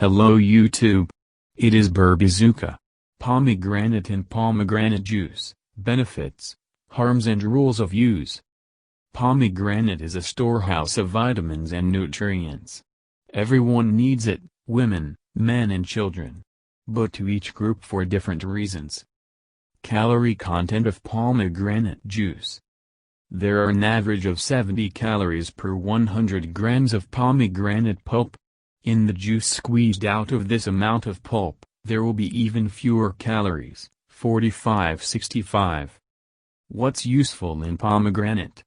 Hello YouTube. It is Burbizuka. Pomegranate and pomegranate juice, benefits, harms and rules of use. Pomegranate is a storehouse of vitamins and nutrients. Everyone needs it, women, men and children. But to each group for different reasons. Calorie content of pomegranate juice. There are an average of 70 calories per 100 grams of pomegranate pulp. In the juice squeezed out of this amount of pulp, there will be even fewer calories, 45-65. What's useful in pomegranate?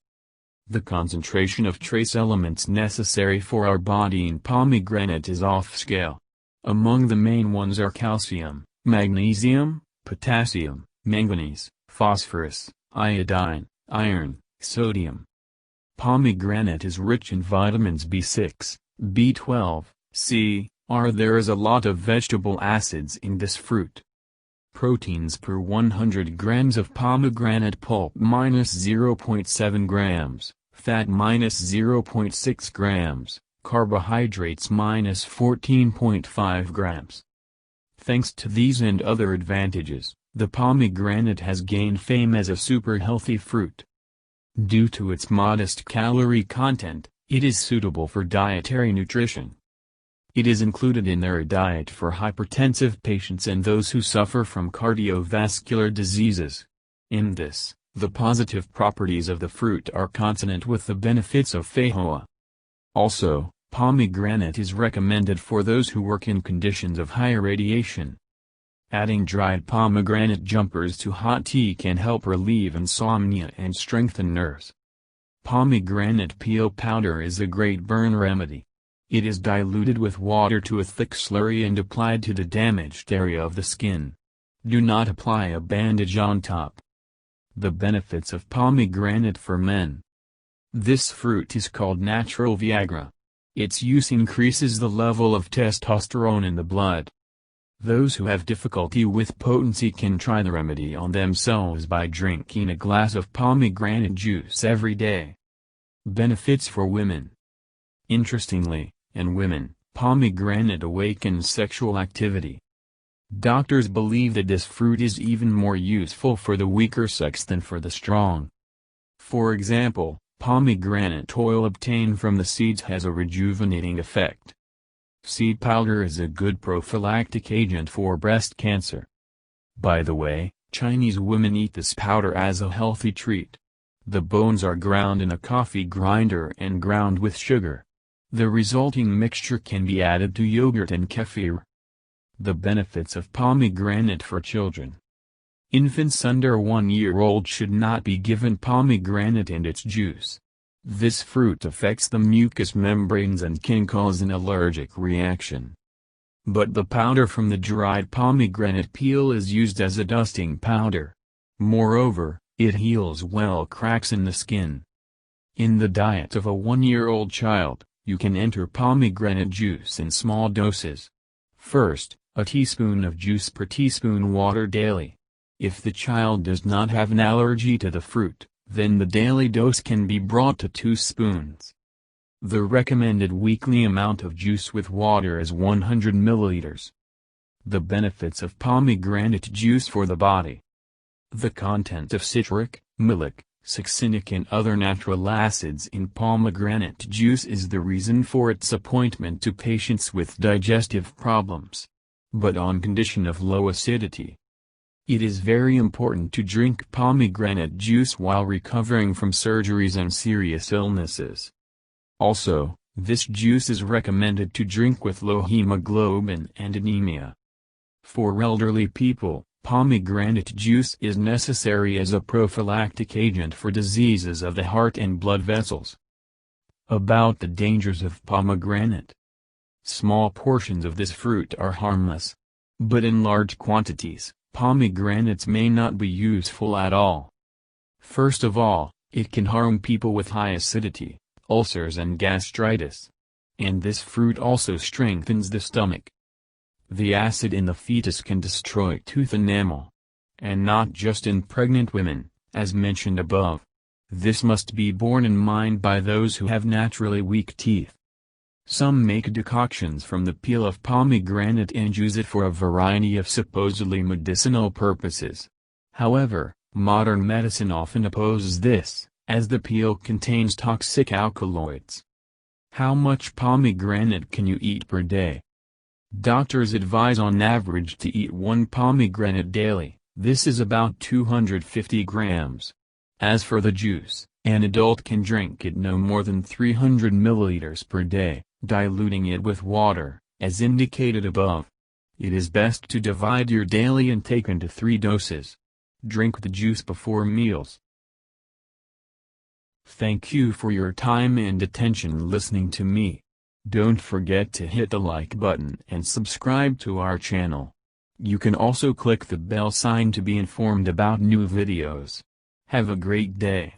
The concentration of trace elements necessary for our body in pomegranate is off-scale. Among the main ones are calcium, magnesium, potassium, manganese, phosphorus, iodine, iron, sodium. Pomegranate is rich in vitamins B6, B12, C, There is a lot of vegetable acids in this fruit. Proteins per 100 grams of pomegranate pulp minus 0.7 grams, fat minus 0.6 grams, carbohydrates minus 14.5 grams. Thanks to these and other advantages, the pomegranate has gained fame as a super healthy fruit. Due to its modest calorie content, it is suitable for dietary nutrition. It is included in their diet for hypertensive patients and those who suffer from cardiovascular diseases. In this, the positive properties of the fruit are consonant with the benefits of FAHOA. Also, pomegranate is recommended for those who work in conditions of high radiation. Adding dried pomegranate jumpers to hot tea can help relieve insomnia and strengthen nerves. Pomegranate peel powder is a great burn remedy. It is diluted with water to a thick slurry and applied to the damaged area of the skin. Do not apply a bandage on top. The benefits of pomegranate for men. This fruit is called natural Viagra. Its use increases the level of testosterone in the blood. Those who have difficulty with potency can try the remedy on themselves by drinking a glass of pomegranate juice every day. Benefits for women. Interestingly, in women, pomegranate awakens sexual activity. Doctors believe that this fruit is even more useful for the weaker sex than for the strong. For example, pomegranate oil obtained from the seeds has a rejuvenating effect. Seed powder is a good prophylactic agent for breast cancer. By the way, Chinese women eat this powder as a healthy treat. The bones are ground in a coffee grinder and ground with sugar. The resulting mixture can be added to yogurt and kefir. The benefits of pomegranate for children. Infants under 1 year old should not be given pomegranate and its juice. This fruit affects the mucous membranes and can cause an allergic reaction. But the powder from the dried pomegranate peel is used as a dusting powder. Moreover, it heals well cracks in the skin. In the diet of a 1-year-old child, you can enter pomegranate juice in small doses. First, a teaspoon of juice per teaspoon water daily. If the child does not have an allergy to the fruit, then the daily dose can be brought to 2 spoons. The recommended weekly amount of juice with water is 100 milliliters. The benefits of pomegranate juice for the body. The content of citric, malic, succinic and other natural acids in pomegranate juice is the reason for its appointment to patients with digestive problems. But on condition of low acidity. It is very important to drink pomegranate juice while recovering from surgeries and serious illnesses. Also, this juice is recommended to drink with low hemoglobin and anemia. For elderly people, pomegranate juice is necessary as a prophylactic agent for diseases of the heart and blood vessels. About the dangers of pomegranate. Small portions of this fruit are harmless. But in large quantities, pomegranates may not be useful at all. First of all, it can harm people with high acidity, ulcers and gastritis. And this fruit also strengthens the stomach. The acid in the fetus can destroy tooth enamel. And not just in pregnant women, as mentioned above. This must be borne in mind by those who have naturally weak teeth. Some make decoctions from the peel of pomegranate and use it for a variety of supposedly medicinal purposes. However, modern medicine often opposes this, as the peel contains toxic alkaloids. How much pomegranate can you eat per day? Doctors advise on average to eat 1 pomegranate daily. This is about 250 grams. As for the juice, an adult can drink it no more than 300 milliliters per day, diluting it with water, as indicated above. It is best to divide your daily intake into 3 doses. Drink the juice before meals. Thank you for your time and attention listening to me. Don't forget to hit the like button and subscribe to our channel. You can also click the bell sign to be informed about new videos. Have a great day.